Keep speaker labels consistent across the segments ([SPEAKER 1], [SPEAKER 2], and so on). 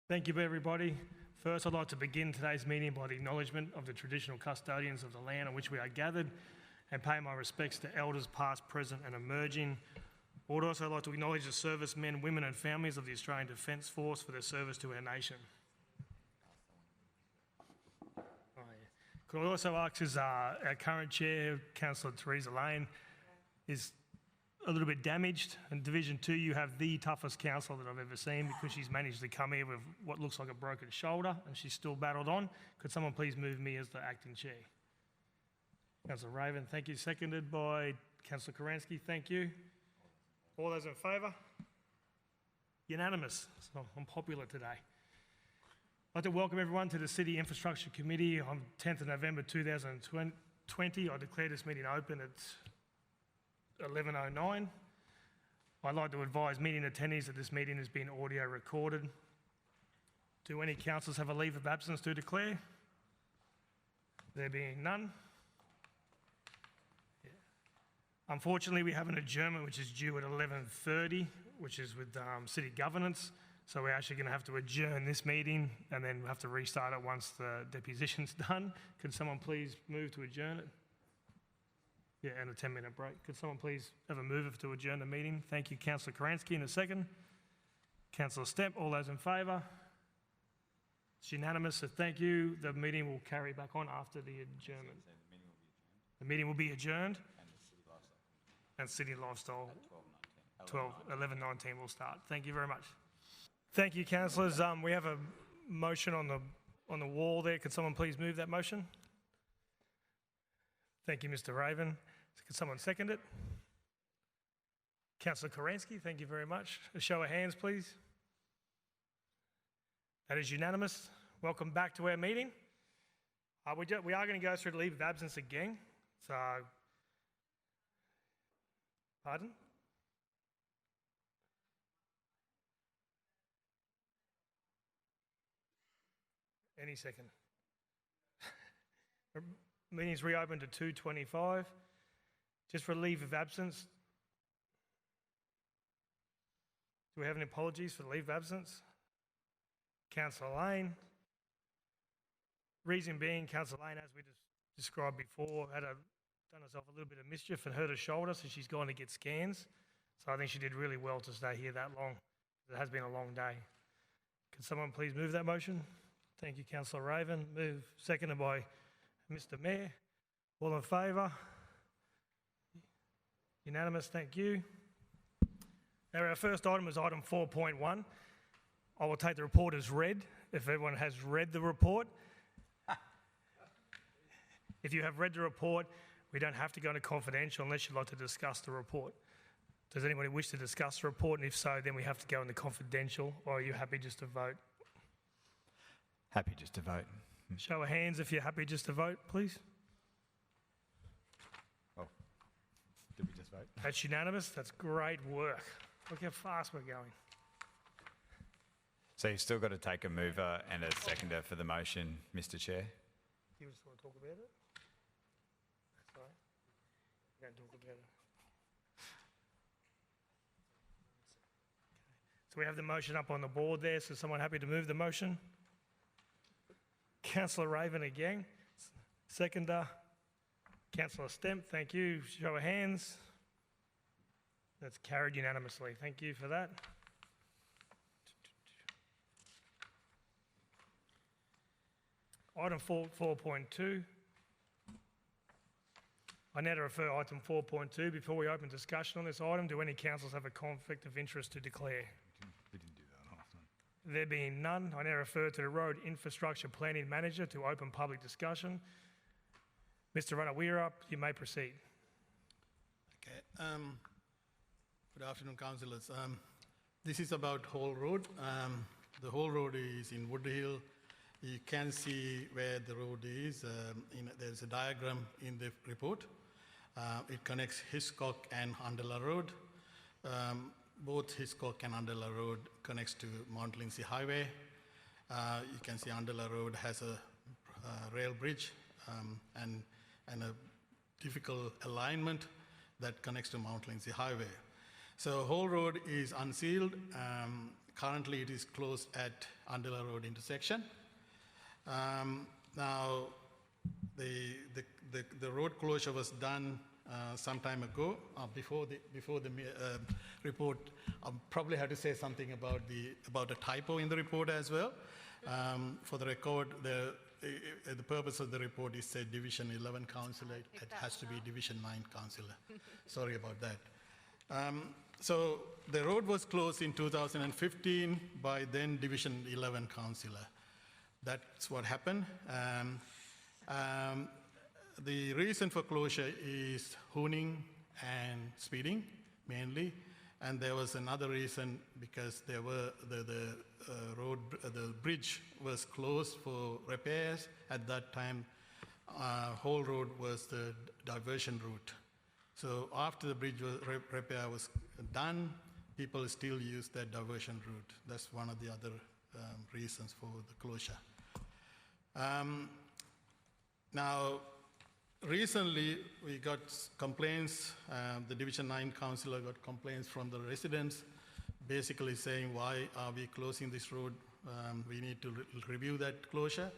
[SPEAKER 1] Thank you, everybody. First, I'd like to begin today's meeting by the acknowledgement of the traditional custodians of the land on which we are gathered and pay my respects to elders past, present and emerging. I would also like to acknowledge the servicemen, women and families of the Australian Defence Force for their service to our nation. Could I also ask, is our current chair, Councillor Theresa Lane, is a little bit damaged. In Division 2, you have the toughest councillor that I've ever seen because she's managed to come here with what looks like a broken shoulder and she's still battled on. Could someone please move me as the acting chair? Councillor Raven, thank you. Seconded by Councillor Karansky, thank you. All those in favour? Unanimous. So I'm popular today. I'd like to welcome everyone to the City Infrastructure Committee on 10th of November 2020. I declare this meeting open at 11:09. I'd like to advise meeting attendees that this meeting is being audio recorded. Do any councillors have a leave of absence to declare? There being none. Yeah. Unfortunately, we have an adjournment which is due at 11:30, which is with city governance. So we're actually going to have to adjourn this meeting and then we'll have to restart it once the deposition's done. Could someone please move to adjourn it? Yeah, and a 10-minute break. Could someone please have a move to adjourn the meeting? Thank you, Councillor Karansky. In a second. Councillor Stemp, all those in favour? It's unanimous, so thank you. The meeting will carry back on after the adjournment. The meeting will be adjourned. And City Lifestyle. 11:19 will start. Thank you very much. Thank you, councillors. We have a motion on the wall there. Could someone please move that motion? Thank you, Mr. Raven. Could someone second it? Councillor Karansky, thank you very much. A show of hands, please. That is unanimous. Welcome back to our meeting. We are going to go through the leave of absence again. So, pardon? Any second. Meeting's reopened to 2:25. Just for leave of absence. Do we have any apologies for the leave of absence? Councillor Lane. Reason being, Councillor Lane, as we just described before, done herself a little bit of mischief and hurt her shoulder, so she's gone to get scans. So I think she did really well to stay here that long. It has been a long day. Could someone please move that motion? Thank you, Councillor Raven. Move, seconded by Mr. Mayor. All in favour? Unanimous, thank you. Now our first item is item 4.1. I will take the report as read, if everyone has read the report. If you have read the report, we don't have to go into confidential unless you'd like to discuss the report. Does anybody wish to discuss the report? And if so, then we have to go into confidential, or are you happy just to vote?
[SPEAKER 2] Happy just to vote.
[SPEAKER 1] Show of hands if you're happy just to vote, please.
[SPEAKER 2] Oh, did we just vote?
[SPEAKER 1] That's unanimous. That's great work. Look how fast we're going.
[SPEAKER 2] So you've still got to take a mover and a seconder for the motion, Mr. Chair.
[SPEAKER 1] You just want to talk about it? Sorry. You don't talk about it. So we have the motion up on the board there. So someone happy to move the motion? Councillor Raven again. Seconder. Councillor Stemp, thank you. Show of hands. That's carried unanimously. Thank you for that. Item 4.2. I now refer item 4.2. Before we open discussion on this item, do any councillors have a conflict of interest to declare?
[SPEAKER 2] We didn't do that last time.
[SPEAKER 1] There being none, I now refer to the Road Infrastructure Planning Manager to open public discussion. Mr. Ranawira, you may proceed.
[SPEAKER 3] Okay. Good afternoon, councillors. This is about Hall Road. The Hall Road is in Woodhill. You can see where the road is. There's a diagram in the report. It connects Hiscock and Undella Road. Both Hiscock and Undella Road connects to Mount Lindesay Highway. You can see Undella Road has a rail bridge and a difficult alignment that connects to Mount Lindesay Highway. So Hall Road is unsealed. Currently, it is closed at Andela Road intersection. Now, the road closure was done some time ago, before the report. I probably had to say something about a typo in the report as well. For the record, the purpose of the report is said Division 11 councillor. It has to be Division 9 councillor. Sorry about that. So the road was closed in 2015 by then Division 11 councillor. That's what happened. The reason for closure is hooning and speeding mainly, and there was another reason because there were the bridge was closed for repairs. At that time, whole road was the diversion route. So after the bridge repair was done, people still use that diversion route. That's one of the other reasons for the closure. Now, recently we got complaints, the Division 9 councillor got complaints from the residents basically saying, why are we closing this road? We need to review that closure.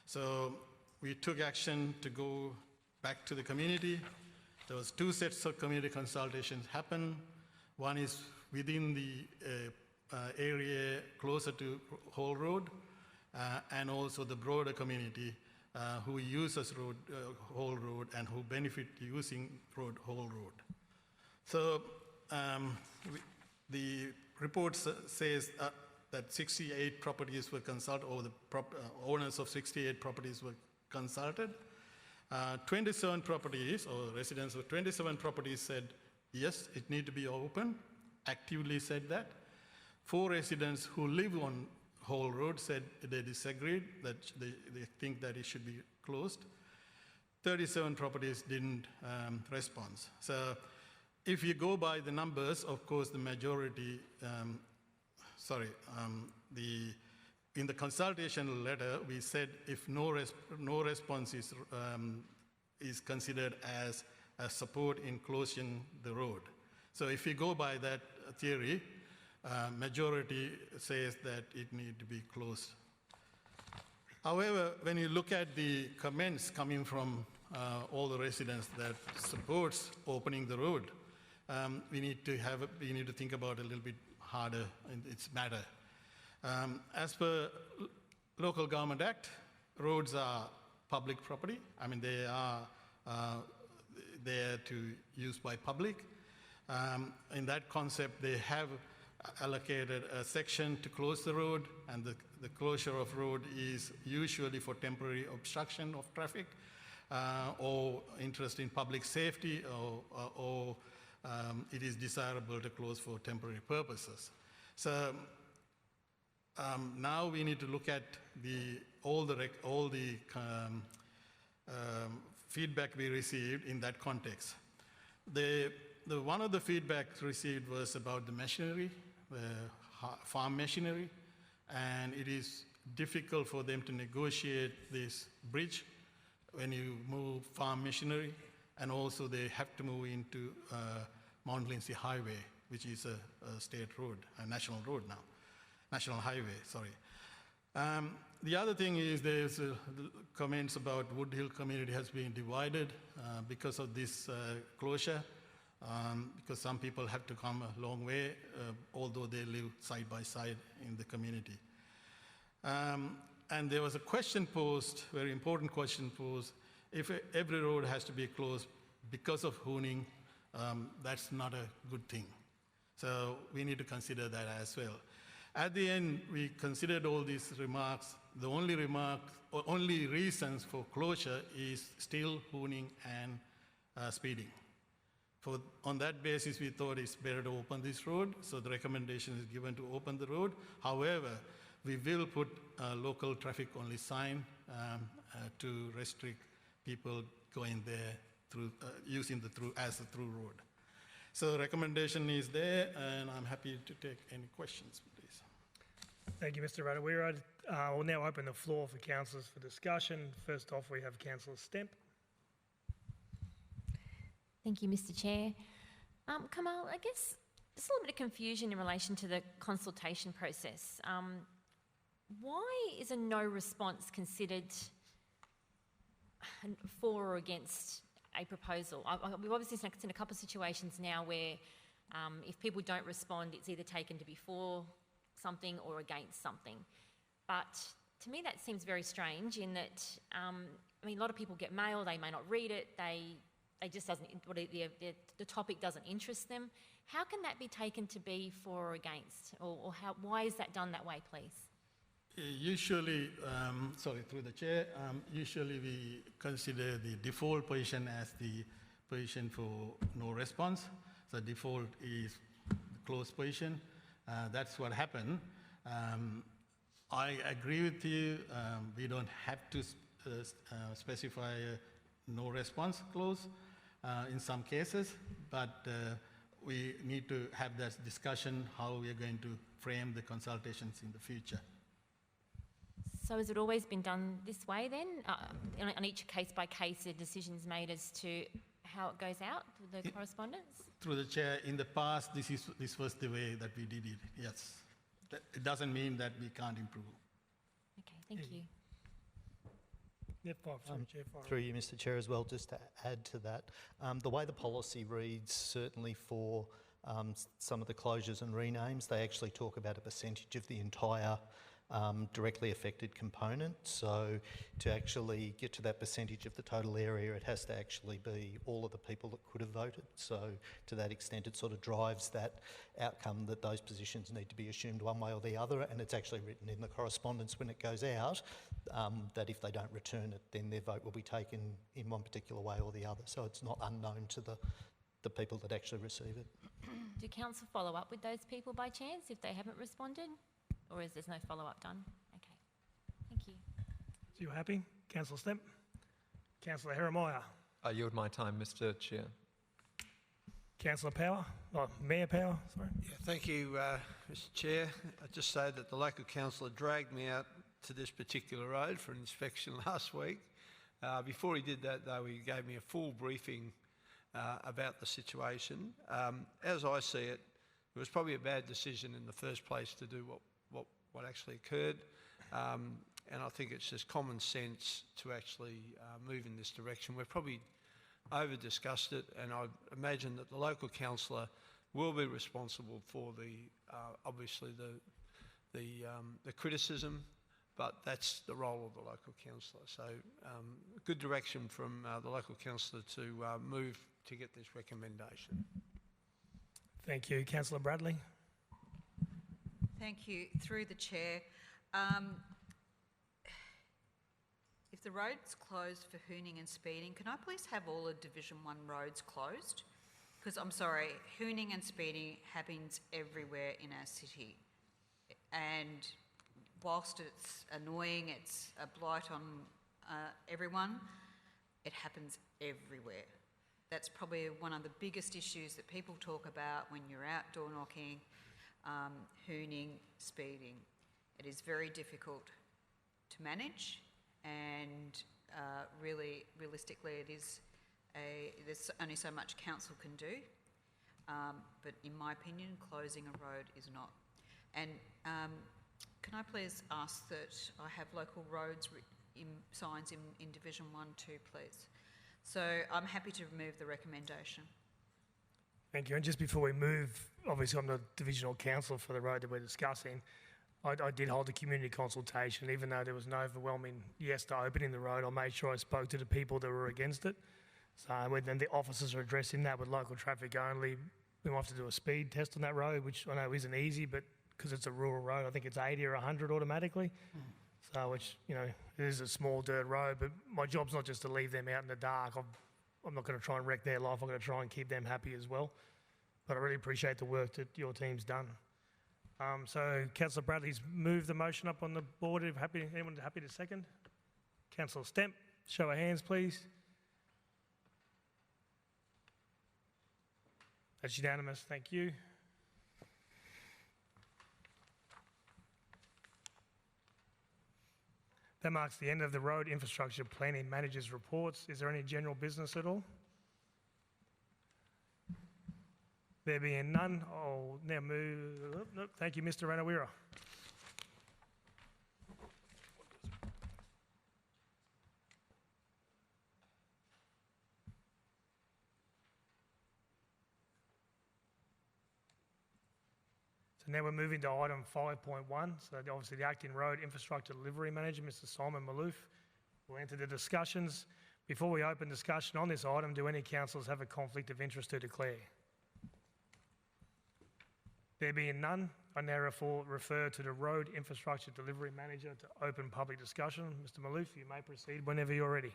[SPEAKER 3] So we took action to go back to the community. There was 2 sets of community consultations happen. One is within the area closer to whole road, and also the broader community who uses whole road and who benefit using whole road. So the report says that 68 properties were consulted, or the owners of 68 properties were consulted. 27 properties, or residents of 27 properties said, yes, it need to be open, actively said that. 4 residents who live on whole road said they disagreed, that they think that it should be closed. 37 properties didn't respond. So if you go by the numbers, of course, the majority, in the consultation letter, we said if no response is considered as a support in closing the road. So if you go by that theory, majority says that it needs to be closed. However, when you look at the comments coming from all the residents that supports opening the road, we need to think about it a little bit harder in its matter. As per Local Government Act, roads are public property. I mean, they are there to use by public. In that concept, they have allocated a section to close the road, and the closure of road is usually for temporary obstruction of traffic or interest in public safety, or it is desirable to close for temporary purposes. So now we need to look at all the feedback we received in that context. One of the feedback received was about the machinery, farm machinery, and it is difficult for them to negotiate this bridge when you move farm machinery, and also they have to move into Mount Lindsay Highway, which is a state road, a national road now, national highway, sorry. The other thing is there's comments about Woodhill community has been divided because of this closure. Because some people have to come a long way, although they live side by side in the community. And there was a question posed, very important question posed, if every road has to be closed because of hooning, that's not a good thing. So we need to consider that as well. At the end, we considered all these remarks. The only reasons for closure is still hooning and speeding. On that basis, we thought it's better to open this road, so the recommendation is given to open the road. However, we will put a local traffic only sign to restrict people going there through using as a through road. So recommendation is there, and I'm happy to take any questions, please.
[SPEAKER 1] Thank you, Mr. Rutter. We'll now open the floor for councillors for discussion. First off, we have Councillor Stemp.
[SPEAKER 4] Thank you, Mr. Chair. Kamal, I guess Just a little bit of confusion in relation to the consultation process. Why is a no response considered for or against a proposal? We've obviously seen a couple of situations now where if people don't respond, it's either taken to be for something or against something. But to me, that seems very strange in that, I mean, a lot of people get mail, they may not read it, they just doesn't, the topic doesn't interest them. How can that be taken to be for or against? Or why is that done that way, please?
[SPEAKER 3] Usually, through the chair, usually we consider the default position as the position for no response. So default is closed position. That's what happened. I agree with you. We don't have to specify a no response clause in some cases, but we need to have that discussion how we are going to frame the consultations in the future.
[SPEAKER 4] So has it always been done this way then? On each case by case, the decision's made as to how it goes out, the correspondence?
[SPEAKER 3] Through the chair, in the past, this was the way that we did it, yes. It doesn't mean that we can't improve.
[SPEAKER 4] Okay, thank you.
[SPEAKER 5] Through you, Mr. Chair, as well, just to add to that, the way the policy reads, certainly for some of the closures and renames, they actually talk about a percentage of the entire directly affected component. So to actually get to that percentage of the total area, it has to actually be all of the people that could have voted. So to that extent, it sort of drives that outcome that those positions need to be assumed one way or the other. And it's actually written in the correspondence when it goes out that if they don't return it, then their vote will be taken in one particular way or the other. So it's not unknown to the people that actually receive it.
[SPEAKER 4] Do council follow up with those people by chance if they haven't responded? Or is there no follow-up done? Okay, thank you.
[SPEAKER 1] So you happy? Councillor Stemp? Councillor Jeremiah?
[SPEAKER 6] I yield my time, Mr. Chair.
[SPEAKER 1] Councillor Power? Oh, Mayor Power, sorry.
[SPEAKER 7] Yeah, thank you, Mr. Chair. I just say that the local councillor dragged me out to this particular road for an inspection last week. Before he did that, though, he gave me a full briefing about the situation. As I see it, it was probably a bad decision in the first place to do what actually occurred, and I think it's just common sense to actually move in this direction. We've probably over-discussed it, and I imagine that the local councillor will be responsible for obviously the criticism, but that's the role of the local councillor. So good direction from the local councillor to move to get this recommendation.
[SPEAKER 1] Thank you. Councillor Bradley?
[SPEAKER 8] Thank you. Through the chair, if the road's closed for hooning and speeding, can I please have all of Division 1 roads closed? Because I'm sorry, hooning and speeding happens everywhere in our city. And whilst it's annoying, it's a blight on everyone, it happens everywhere. That's probably one of the biggest issues that people talk about when you're out door knocking, hooning, speeding. It is very difficult to manage, and realistically there's only so much council can do, but in my opinion, closing a road is not. And can I please ask that I have local roads signs in Division 1 too, please? So I'm happy to remove the recommendation.
[SPEAKER 1] Thank you. And just before we move, obviously I'm the divisional councillor for the road that we're discussing. I did hold a community consultation, even though there was no overwhelming yes to opening the road. I made sure I spoke to the people that were against it. So when then the officers are addressing that with local traffic only, we might have to do a speed test on that road, which I know isn't easy, but because it's a rural road, I think it's 80 or 100 automatically. So which, you know, it is a small dirt road, but my job's not just to leave them out in the dark. I'm not going to try and wreck their life. I'm going to try and keep them happy as well. But I really appreciate the work that your team's done. So Councillor Bradley's moved the motion up on the board. Anyone happy to second? Councillor Stemp, show of hands, please. That's unanimous. Thank you. That marks the end of the Road Infrastructure Planning Manager's reports. Is there any general business at all? There being none, I'll now move. Nope, thank you, Mr. Ranawira. So now we're moving to item 5.1. So obviously the Acting Road Infrastructure Delivery Manager, Mr. Simon Malouf, will enter the discussions. Before we open discussion on this item, do any councillors have a conflict of interest to declare? There being none, I now refer to the Road Infrastructure Delivery Manager to open public discussion. Mr. Malouf, you may proceed whenever you're ready.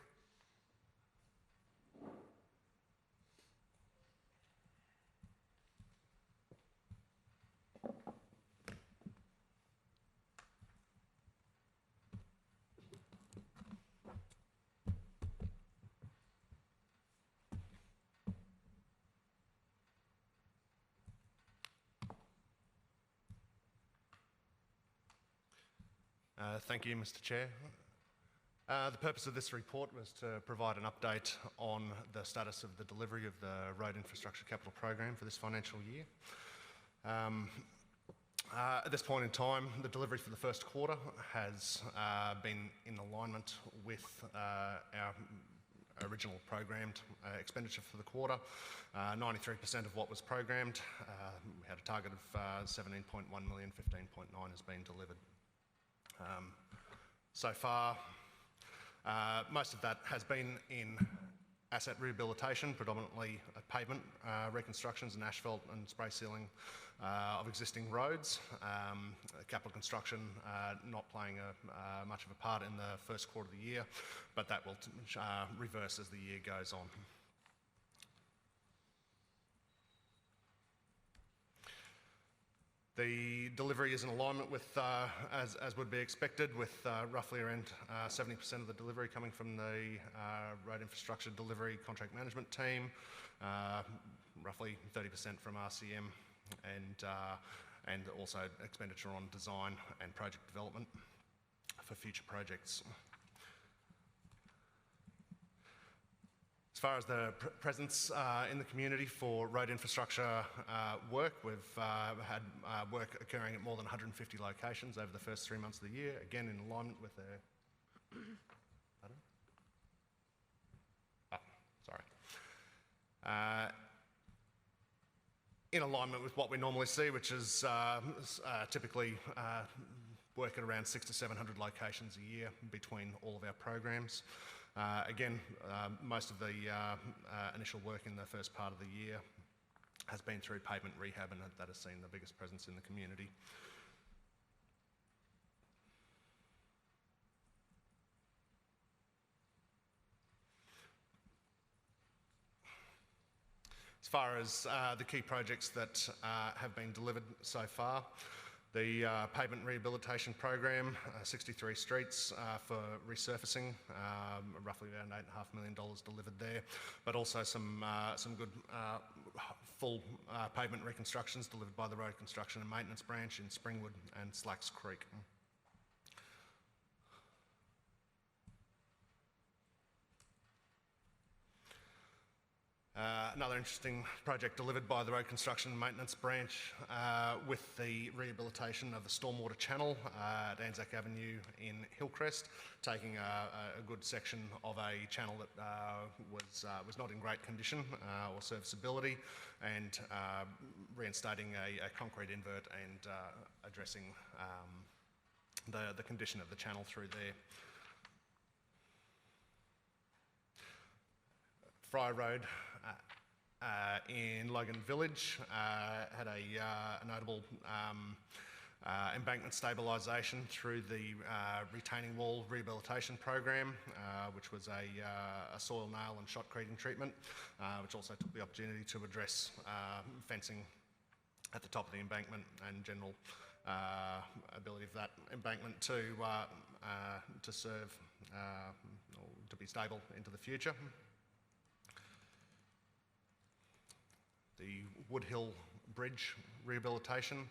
[SPEAKER 9] Thank you, Mr. Chair. The purpose of this report was to provide an update on the status of the delivery of the Road Infrastructure Capital Program for this financial year. At this point in time, the delivery for the first quarter has been in alignment with our original programmed expenditure for the quarter. 93% of what was programmed. We had a target of 17.1 million, 15.9 has been delivered. So far, most of that has been in asset rehabilitation, predominantly pavement reconstructions and asphalt and spray sealing of existing roads. Capital construction not playing much of a part in the first quarter of the year, but that will reverse as the year goes on. The delivery is in alignment with, as would be expected, with roughly around 70% of the delivery coming from the Road Infrastructure Delivery Contract Management team, roughly 30% from RCM, and also expenditure on design and project development for future projects. As far as the presence in the community for road infrastructure work, we've had work occurring at more than 150 locations over the first 3 months of the year, again in alignment with the... in alignment with what we normally see, which is typically work at around 600 to 700 locations a year between all of our programs. Again, most of the initial work in the first part of the year has been through pavement rehab, and that has seen the biggest presence in the community. As far as the key projects that have been delivered so far, the pavement rehabilitation program, 63 streets for resurfacing, roughly around $8.5 million delivered there, but also some good full pavement reconstructions delivered by the Road Construction and Maintenance branch in Springwood and Slacks Creek. Another interesting project delivered by the Road Construction and Maintenance branch with the rehabilitation of the stormwater channel at Anzac Avenue in Hillcrest, taking a good section of a channel that was not in great condition or serviceability, and reinstating a concrete invert and addressing the condition of the channel through there. Fry Road in Logan Village had a notable embankment stabilisation through the retaining wall rehabilitation program, which was a soil nail and shotcreting treatment, which also took the opportunity to address fencing at the top of the embankment and general ability of that embankment to serve or to be stable into the future. The Woodhill Bridge rehabilitation.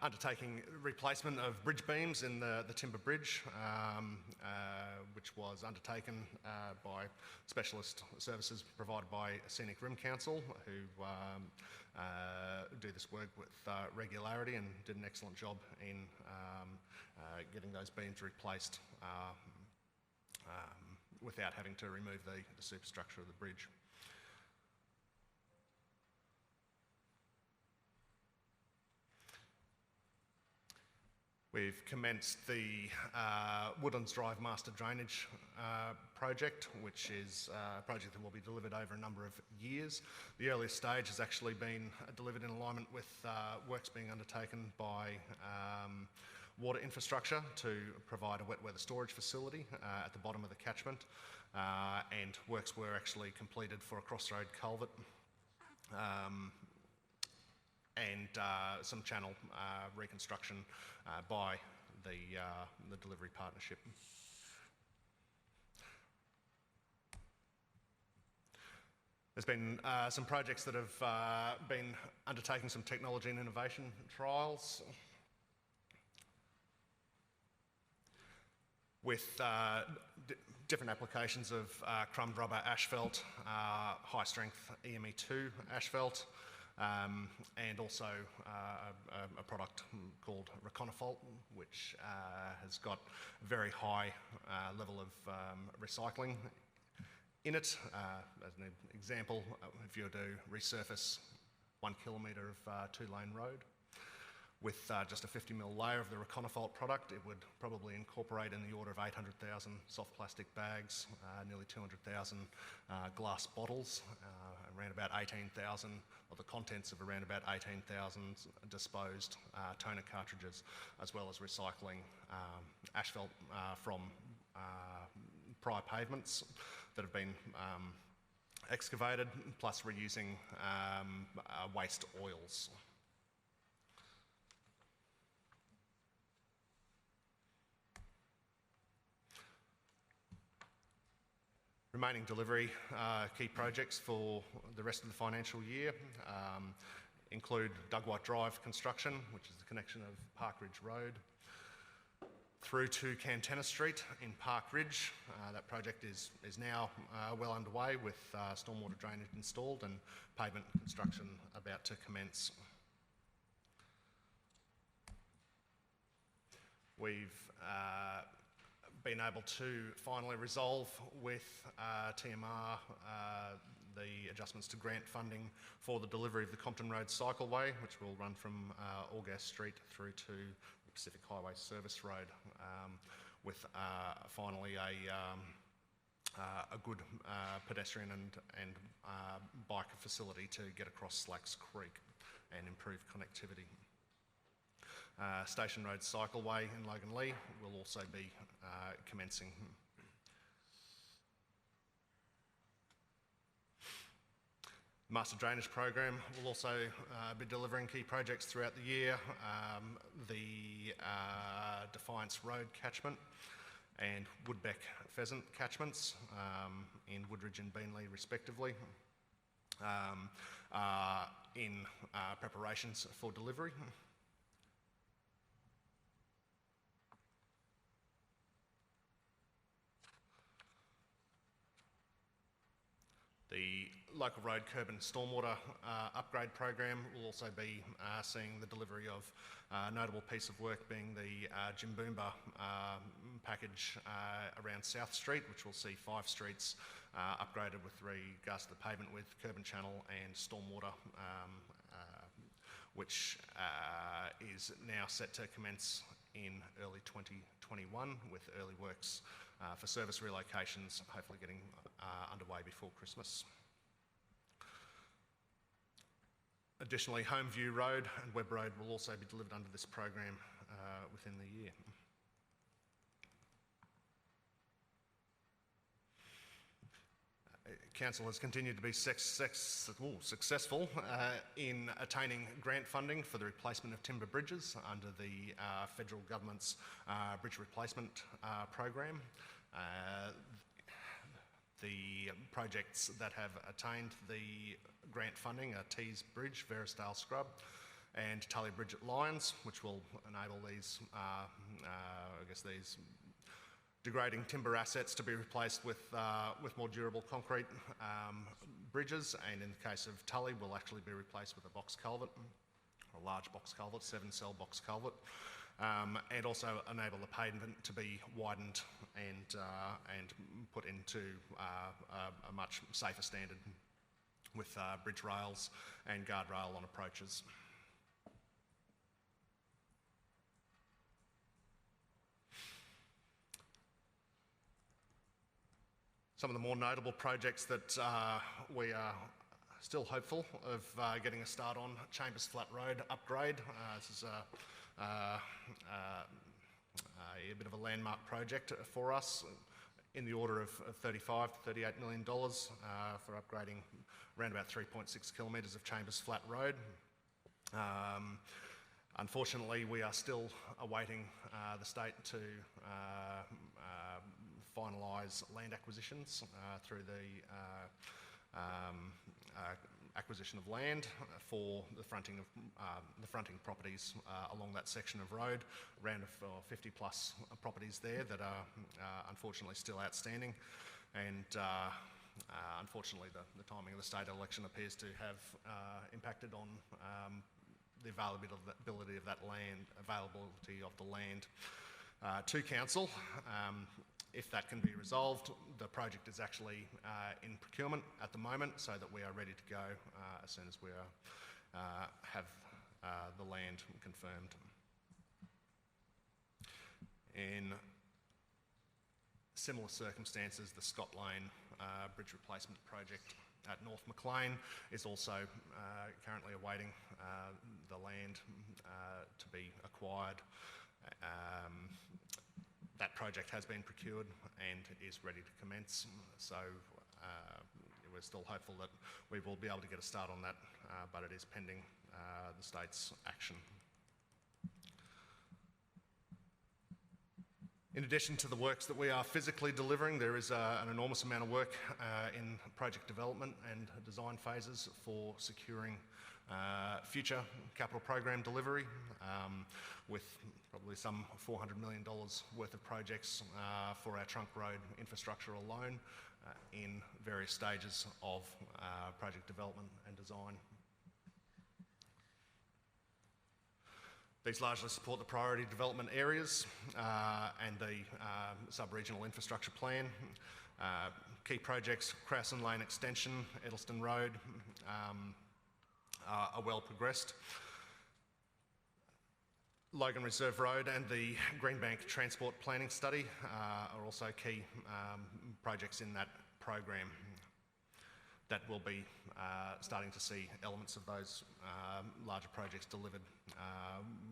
[SPEAKER 9] undertaking replacement of bridge beams in the timber bridge, which was undertaken by specialist services provided by Scenic Rim Council, who do this work with regularity and did an excellent job in getting those beams replaced without having to remove the superstructure of the bridge. We've commenced the Woodlands Drive Master Drainage project, which is a project that will be delivered over a number of years. The earliest stage has actually been delivered in alignment with works being undertaken by water infrastructure to provide a wet weather storage facility at the bottom of the catchment, and works were actually completed for a crossroad culvert and some channel reconstruction by the delivery partnership. There's been some projects that have been undertaking some technology and innovation trials with different applications of crumbed rubber asphalt, high strength EME2 asphalt, and also a product called Reconifalt, which has got a very high level of recycling in it. As an example, if you were to resurface 1 kilometre of two-lane road with just a 50mm layer of the Reconifalt product, it would probably incorporate in the order of 800,000 soft plastic bags, nearly 200,000 glass bottles, around about 18,000 of the contents of around about 18,000 disposed toner cartridges, as well as recycling asphalt from prior pavements that have been excavated, plus reusing waste oils. Remaining delivery key projects for the rest of the financial year include Dugwhite Drive construction, which is the connection of Park Ridge Road through to Cantena Street in Park Ridge. That project is now well underway with stormwater drainage installed and pavement construction about to commence. We've been able to finally resolve with TMR the adjustments to grant funding for the delivery of the Compton Road Cycleway, which will run from August Street through to the Pacific Highway Service Road, with finally a good pedestrian and bike facility to get across Slacks Creek and improve connectivity. Station Road Cycleway in Logan Lee will also be commencing. Master Drainage Program will also be delivering key projects throughout the year. The Defiance Road catchment and Woodbeck Pheasant catchments in Woodridge and Beenleigh respectively in preparations for delivery. The local road curb and stormwater upgrade program will also be seeing the delivery of a notable piece of work being the Jimboomba package around South Street, which will see 5 streets upgraded with regards to the pavement with curb and channel and stormwater, which is now set to commence in early 2021 with early works for service relocations, hopefully getting underway before Christmas. Additionally, Homeview Road and Webb Road will also be delivered under this program within the year. Council has continued to be successful in attaining grant funding for the replacement of timber bridges under the federal government's bridge replacement program. The projects that have attained the grant funding are Tees Bridge, Verisdale Scrub, and Tully Bridge at Lyons, which will enable these, these degrading timber assets to be replaced with more durable concrete bridges, and in the case of Tully, will actually be replaced with a box culvert, a large box culvert, 7-cell box culvert, and also enable the pavement to be widened and put into a much safer standard with bridge rails and guardrail on approaches. Some of the more notable projects that we are still hopeful of getting a start on: Chambers Flat Road upgrade. This is a bit of a landmark project for us, in the order of $35 to $38 million for upgrading around about 3.6 kilometres of Chambers Flat Road. Unfortunately, we are still awaiting the state to finalise land acquisitions through the acquisition of land for the fronting properties along that section of road. Around 50 plus properties there that are unfortunately still outstanding, and unfortunately the timing of the state election appears to have impacted on the availability of that land, to council. If that can be resolved, the project is actually in procurement at the moment, so that we are ready to go as soon as we have the land confirmed. In similar circumstances, the Scott Lane bridge replacement project at North Maclean is also currently awaiting the land to be acquired. That project has been procured and is ready to commence, so we're still hopeful that we will be able to get a start on that, but it is pending the state's action. In addition to the works that we are physically delivering, there is an enormous amount of work in project development and design phases for securing future capital program delivery, with probably some $400 million worth of projects for our trunk road infrastructure alone in various stages of project development and design. These largely support the priority development areas and the sub-regional infrastructure plan. Key projects: Crowson Lane Extension, Edelston Road, are well progressed. Logan Reserve Road and the Greenbank Transport Planning Study are also key projects in that program that will be starting to see elements of those larger projects delivered,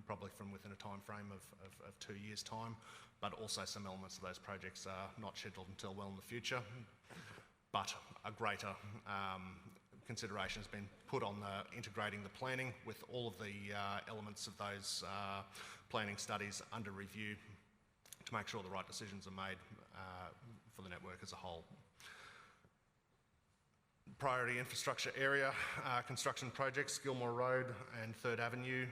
[SPEAKER 9] probably from within a time frame of 2 years' time, but also some elements of those projects are not scheduled until well in the future. But a greater consideration has been put on integrating the planning with all of the elements of those planning studies under review to make sure the right decisions are made for the network as a whole. Priority infrastructure area construction projects: Gilmore Road and 3rd Avenue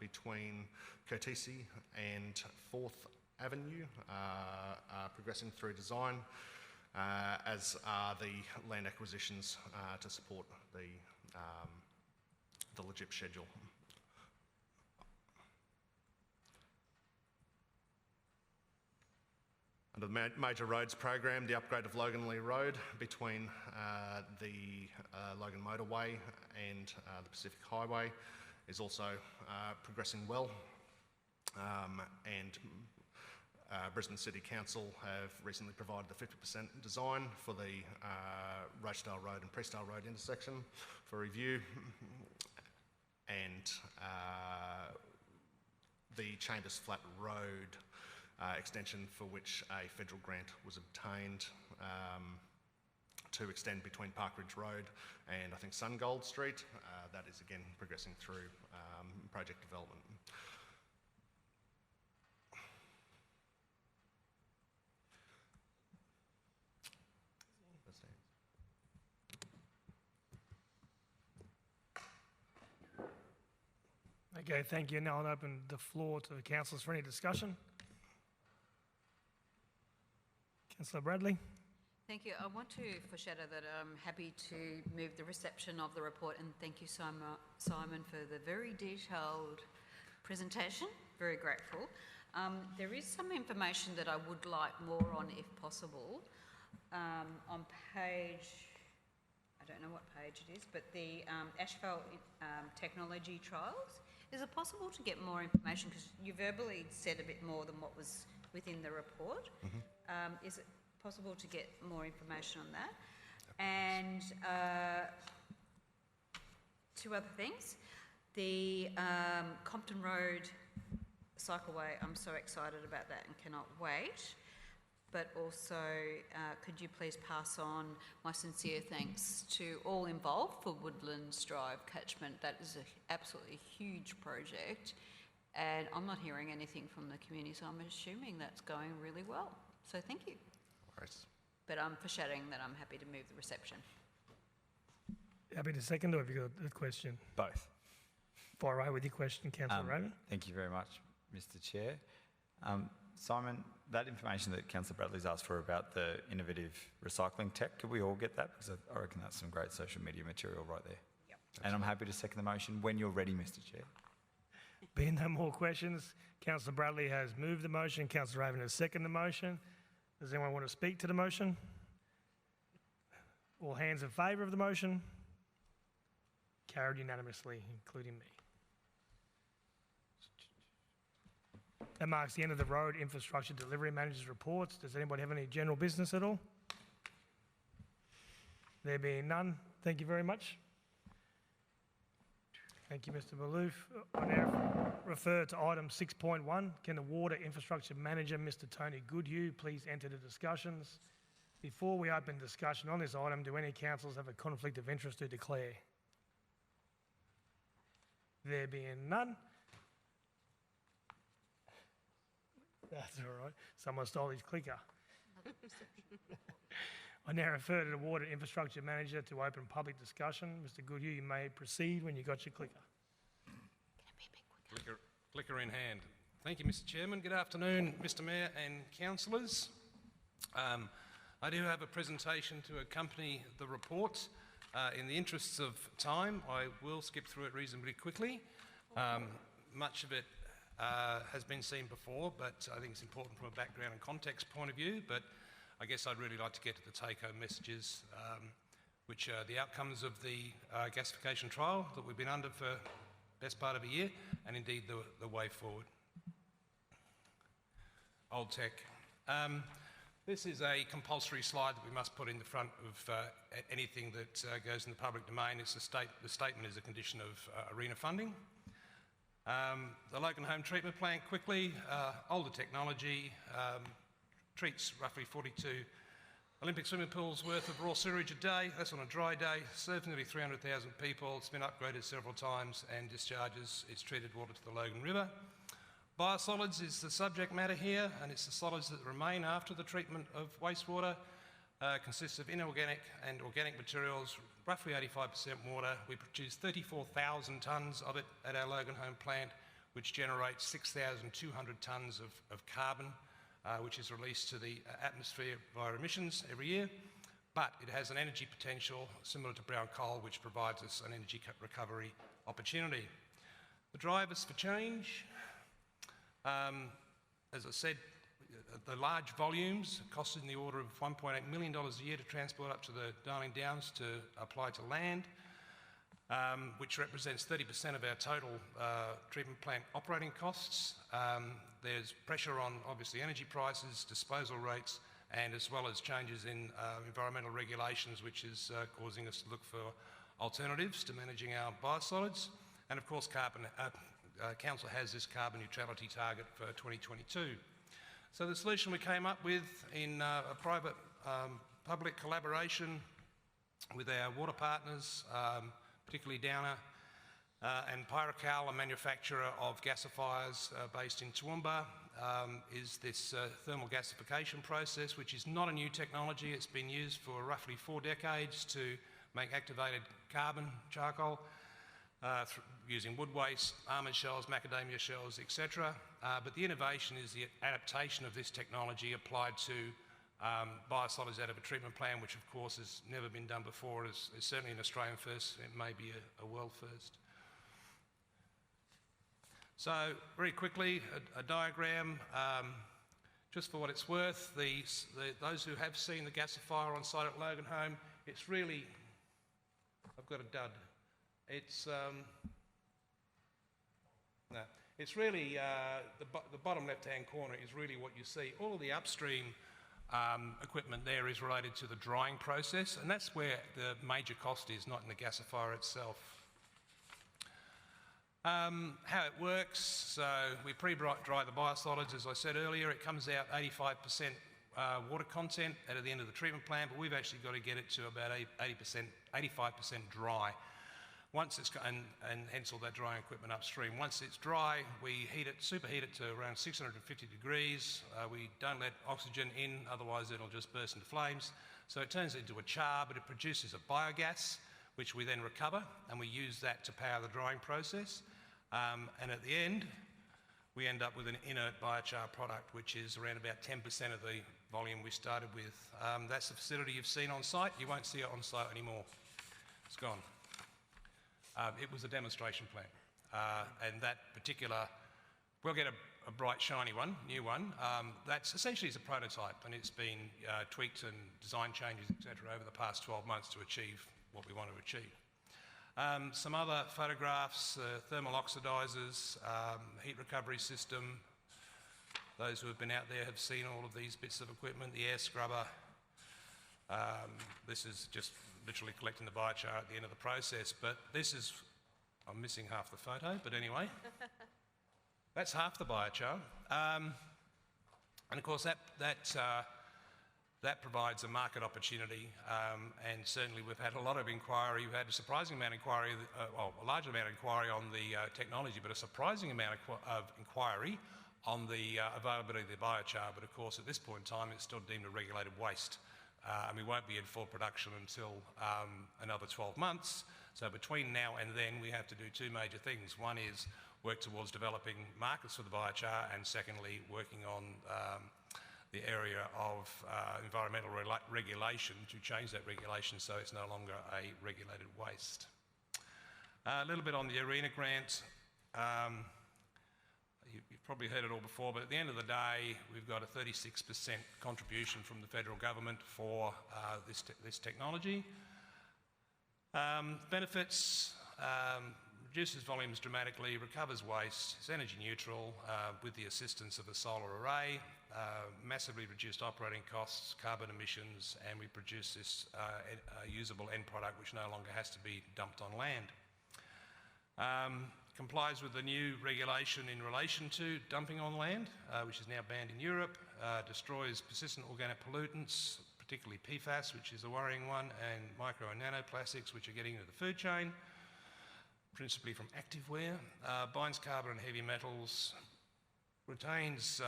[SPEAKER 9] between Curtisi and 4th Avenue are progressing through design, as are the land acquisitions to support the LEGIP schedule. Under the Major Roads program, the upgrade of Logan Lee Road between the Logan Motorway and the Pacific Highway is also progressing well, and Brisbane City Council have recently provided the 50% design for the Rochdale Road and Priestdale Road intersection for review, and the Chambers Flat Road extension, for which a federal grant was obtained to extend between Parkridge Road and I think Sungold Street. That is again progressing through project development.
[SPEAKER 1] Okay, thank you. Now I'll open the floor to the councillors for any discussion. Councillor Bradley.
[SPEAKER 8] Thank you. I want to foreshadow that I'm happy to move the reception of the report, and thank you, Simon, for the very detailed presentation. Very grateful. There is some information that I would like more on, if possible. On page, I don't know what page it is, but the asphalt technology trials. Is it possible to get more information? Because you verbally said a bit more than what was within the report. Is it possible to get more information on that? And two other things. The Compton Road cycleway, I'm so excited about that and cannot wait. But also, could you please pass on my sincere thanks to all involved for Woodlands Drive catchment. That is an absolutely huge project, and I'm not hearing anything from the community, so I'm assuming that's going really well. So thank you.
[SPEAKER 9] Right.
[SPEAKER 8] But I'm foreshadowing that I'm happy to move the reception.
[SPEAKER 1] Happy to second, or have you got a question?
[SPEAKER 2] Both.
[SPEAKER 1] Fire away with your question, Councillor Raven.
[SPEAKER 2] Thank you very much, Mr Chair. Simon, that information that Councillor Bradley's asked for about the innovative recycling tech, could we all get that? Because I reckon that's some great social media material right there.
[SPEAKER 8] Yep.
[SPEAKER 2] And I'm happy to second the motion when you're ready, Mr Chair.
[SPEAKER 1] Being no more questions, Councillor Bradley has moved the motion. Councillor Raven has seconded the motion. Does anyone want to speak to the motion? All hands in favour of the motion? Carried unanimously, including me. That marks the end of the Road Infrastructure Delivery Manager's reports. Does anybody have any general business at all? There being none, thank you very much. Thank you, Mr Malouf. I now refer to item 6.1. Can the Water Infrastructure Manager, Mr Tony Goodhue, please enter the discussions? Before we open discussion on this item, do any councillors have a conflict of interest to declare? There being none. That's all right. Someone stole his clicker. I now refer to the Water Infrastructure Manager to open public discussion. Mr Goodhue, you may proceed when you got your clicker.
[SPEAKER 10] Clicker in hand. Thank you, Mr Chairman. Good afternoon, Mr Mayor and councillors. I do have a presentation to accompany the report. In the interests of time, I will skip through it reasonably quickly. Much of it has been seen before, but I think it's important from a background and context point of view. But I guess I'd really like to get to the take-home messages, which are the outcomes of the gasification trial that we've been under for the best part of a year, and indeed the way forward. Old tech. This is a compulsory slide that we must put in the front of anything that goes in the public domain. It's the statement is a condition of arena funding. The Logan Home Treatment Plant, quickly, older technology, treats roughly 42 Olympic swimming pools worth of raw sewage a day. That's on a dry day. Serves nearly 300,000 people. It's been upgraded several times and discharges its treated water to the Logan River. Biosolids is the subject matter here, and it's the solids that remain after the treatment of wastewater. Consists of inorganic and organic materials, roughly 85% water. We produce 34,000 tonnes of it at our Logan Home plant, which generates 6,200 tonnes of carbon, which is released to the atmosphere via emissions every year. But it has an energy potential similar to brown coal, which provides us an energy recovery opportunity. The drivers for change. As I said, the large volumes cost in the order of $1.8 million a year to transport up to the Darling Downs to apply to land, which represents 30% of our total treatment plant operating costs. There's pressure on, obviously, energy prices, disposal rates, and as well as changes in environmental regulations, which is causing us to look for alternatives to managing our biosolids. And of course, Council has this carbon neutrality target for 2022. So the solution we came up with in a private-public collaboration with our water partners, particularly Downer and Pyrocal, a manufacturer of gasifiers based in Toowoomba, is this thermal gasification process, which is not a new technology. It's been used for roughly 4 decades to make activated carbon charcoal. using wood waste, almond shells, macadamia shells, etc. But the innovation is the adaptation of this technology applied to biosolids out of a treatment plan, which of course has never been done before. It's certainly an Australian first, it may be a world first. So very quickly, a diagram, just for what it's worth. Those who have seen the gasifier on site at Logan Home, it's really, I've got a dud. It's no, it's really the bottom left-hand corner is really what you see. All the upstream equipment there is related to the drying process, and that's where the major cost is, not in the gasifier itself. How it works, so we pre-dry the biosolids, as I said earlier. It comes out 85% water content at the end of the treatment plant, but we've actually got to get it to about 85% dry. Once it's and hence all that drying equipment upstream. Once it's dry, we superheat it to around 650 degrees. We don't let oxygen in, otherwise it'll just burst into flames. So it turns into a char, but it produces a biogas, which we then recover, and we use that to power the drying process. And at the end, we end up with an inert biochar product, which is around about 10% of the volume we started with. That's the facility you've seen on site. You won't see it on site anymore. It's gone. It was a demonstration plant. And that particular, we'll get a bright, shiny one, new one. That's essentially is a prototype, and it's been tweaked and design changes, etc., over the past 12 months to achieve what we want to achieve. Some other photographs, thermal oxidizers, heat recovery system. Those who have been out there have seen all of these bits of equipment, the air scrubber. This is just literally collecting the biochar at the end of the process, but this is, I'm missing half the photo, but anyway, that's half the biochar. And of course that provides a market opportunity, and certainly we've had a lot of inquiry. We've had a surprising amount of inquiry, a large amount of inquiry on the technology, but a surprising amount of inquiry on the availability of the biochar. But of course, at this point in time, it's still deemed a regulated waste, and we won't be in full production until another 12 months. So between now and then, we have to do two major things. One is work towards developing markets for the biochar, and secondly, working on the area of environmental regulation to change that regulation so it's no longer a regulated waste. A little bit on the ARENA grant. You've probably heard it all before, but at the end of the day, we've got a 36% contribution from the federal government for this technology. Benefits, reduces volumes dramatically, recovers waste, it's energy neutral with the assistance of a solar array, massively reduced operating costs, carbon emissions, and we produce this usable end product which no longer has to be dumped on land. Complies with the new regulation in relation to dumping on land, which is now banned in Europe, destroys persistent organic pollutants, particularly PFAS, which is a worrying one, and micro and nanoplastics, which are getting into the food chain, principally from activewear, binds carbon and heavy metals, retains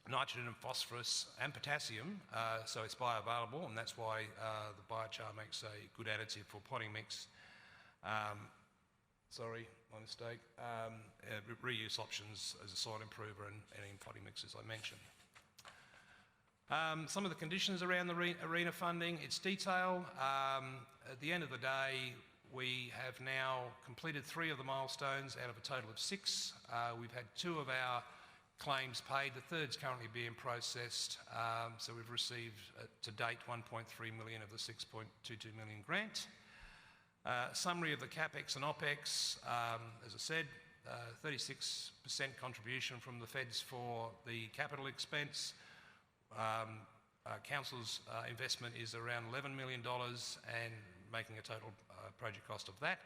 [SPEAKER 10] nitrogen and phosphorus and potassium, so it's bioavailable, and that's why the biochar makes a good additive for potting mix. Sorry, my mistake. Reuse options as a soil improver and in potting mix, as I mentioned. Some of the conditions around the ARENA funding, its detail. At the end of the day, we have now completed 3 of the milestones out of a total of 6. We've had 2 of our claims paid. The 3rd's currently being processed. So we've received, to date, 1.3 million of the 6.22 million grant. Summary of the CapEx and OpEx, as I said, 36% contribution from the feds for the capital expense. Council's investment is around $11 million and making a total project cost of that.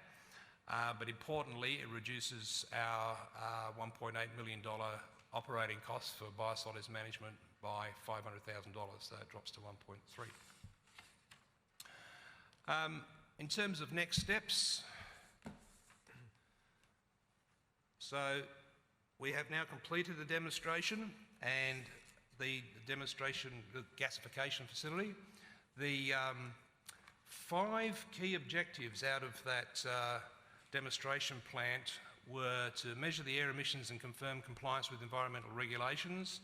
[SPEAKER 10] But importantly, it reduces our $1.8 million operating costs for biosolids management by $500,000, so it drops to 1.3. In terms of next steps, so we have now completed the demonstration and the demonstration, the gasification facility. The 5 key objectives out of that demonstration plant were to measure the air emissions and confirm compliance with environmental regulations.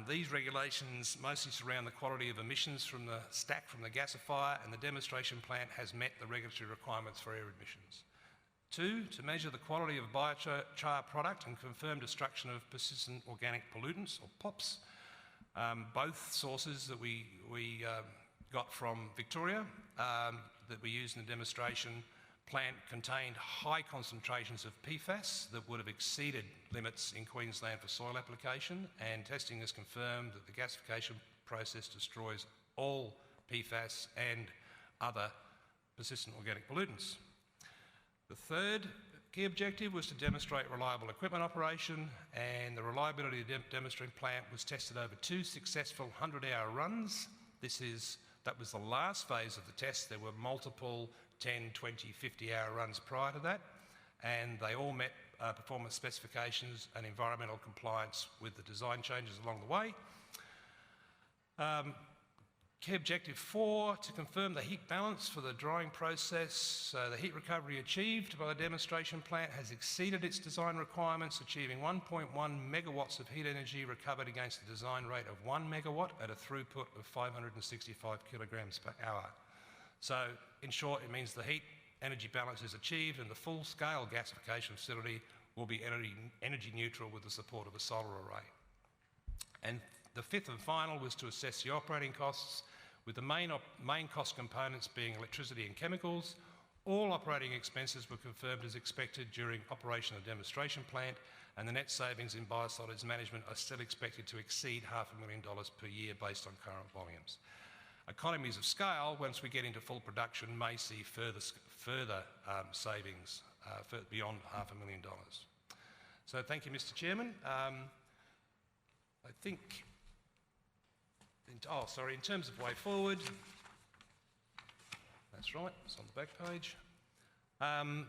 [SPEAKER 10] These regulations mostly surround the quality of emissions from the stack from the gasifier, and the demonstration plant has met the regulatory requirements for air emissions. 2, to measure the quality of biochar product and confirm destruction of persistent organic pollutants, or POPs. Both sources that we got from Victoria that we used in the demonstration plant contained high concentrations of PFAS that would have exceeded limits in Queensland for soil application, and testing has confirmed that the gasification process destroys all PFAS and other persistent organic pollutants. The third key objective was to demonstrate reliable equipment operation, and the reliability of the demonstration plant was tested over 2 successful 100-hour runs. That was the last phase of the test. There were multiple 10, 20, 50-hour runs prior to that, and they all met performance specifications and environmental compliance with the design changes along the way. Key objective 4, to confirm the heat balance for the drying process. The heat recovery achieved by the demonstration plant has exceeded its design requirements, achieving 1.1 megawatts of heat energy recovered against the design rate of 1 megawatt at a throughput of 565 kilograms per hour. So, in short, it means the heat energy balance is achieved and the full-scale gasification facility will be energy neutral with the support of a solar array. And the 5th and final was to assess the operating costs, with the main cost components being electricity and chemicals. All operating expenses were confirmed as expected during operation of the demonstration plant, and the net savings in biosolids management are still expected to exceed $500,000 per year based on current volumes. Economies of scale, once we get into full production, may see further savings beyond $500,000. So thank you, Mr. Chairman. I think, in terms of way forward, that's right, it's on the back page.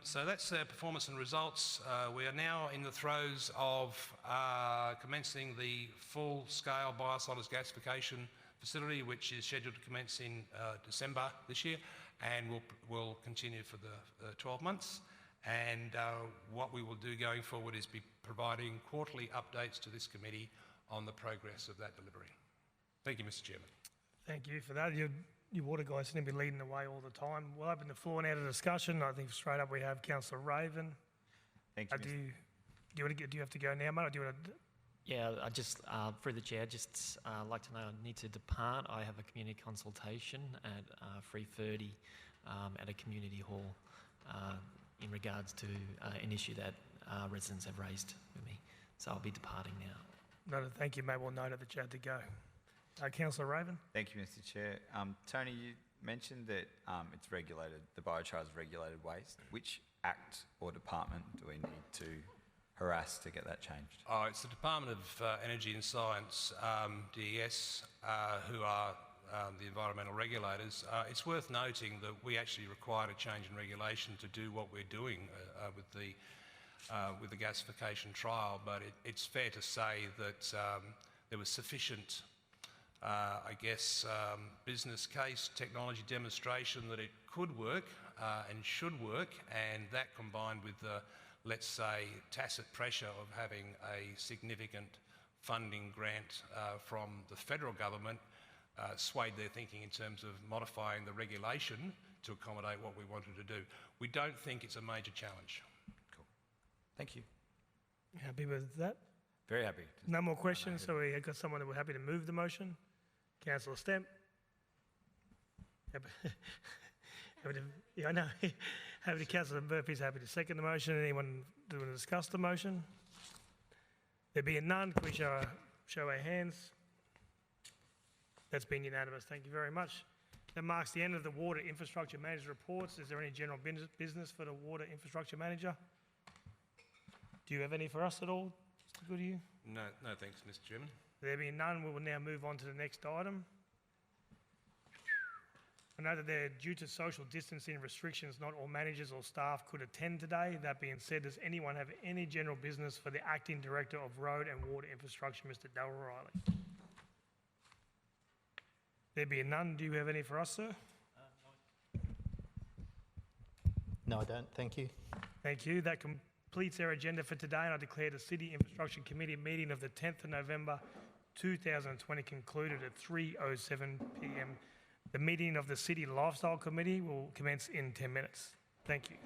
[SPEAKER 10] So that's performance and results. We are now in the throes of commencing the full-scale biosolids gasification facility, which is scheduled to commence in December this year, and will continue for the 12 months. And what we will do going forward is be providing quarterly updates to this committee on the progress of that delivery. Thank you, Mr. Chairman.
[SPEAKER 1] Thank you for that. Your water guys seem to be leading the way all the time. We'll open the floor now to discussion. I think straight up we have Councillor Raven.
[SPEAKER 2] Thank you,
[SPEAKER 1] Do you have to go now, mate, or do you want to...
[SPEAKER 11] Yeah, I just, through the chair, just like to know I need to depart. I have a community consultation at 3:30 at a community hall in regards to an issue that residents have raised with me. So I'll be departing now.
[SPEAKER 1] No, thank you, mate. We'll note that you had to go. Councillor Raven?
[SPEAKER 2] Thank you, Mr. Chair. Tony, you mentioned that it's regulated, the biochar is regulated waste. Which act or department do we need to harass to get that changed?
[SPEAKER 10] Oh, it's the Department of Energy and Science, DES, who are the environmental regulators. It's worth noting that we actually required a change in regulation to do what we're doing with the gasification trial, but it's fair to say that there was sufficient, business case, technology demonstration that it could work and should work, and that combined with the, let's say, tacit pressure of having a significant funding grant from the federal government swayed their thinking in terms of modifying the regulation to accommodate what we wanted to do. We don't think it's a major challenge.
[SPEAKER 2] Cool. Thank you.
[SPEAKER 1] Happy with that?
[SPEAKER 2] Very happy.
[SPEAKER 1] No more questions, so we have got someone that we're happy to move the motion. Councillor Stemp. I know. Happy to Councillor Murphy's happy to second the motion. Anyone that want to discuss the motion? There being none, can we show our hands? That's been unanimous. Thank you very much. That marks the end of the Water Infrastructure Manager reports. Is there any general business for the Water Infrastructure Manager? Do you have any for us at all, Mr. Goodyear?
[SPEAKER 10] No, thanks, Mr. Chairman.
[SPEAKER 1] There being none, we will now move on to the next item. I know that due to social distancing restrictions, not all managers or staff could attend today. That being said, does anyone have any general business for the Acting Director of Road and Water Infrastructure, Mr. Darryl Riley? There being none, do you have any for us, sir?
[SPEAKER 5] No, I don't. Thank you.
[SPEAKER 1] Thank you. That completes our agenda for today, and I declare the City Infrastructure Committee meeting of the 10th of November 2020 concluded at 3:07 p.m. The meeting of the City Lifestyle Committee will commence in 10 minutes. Thank you.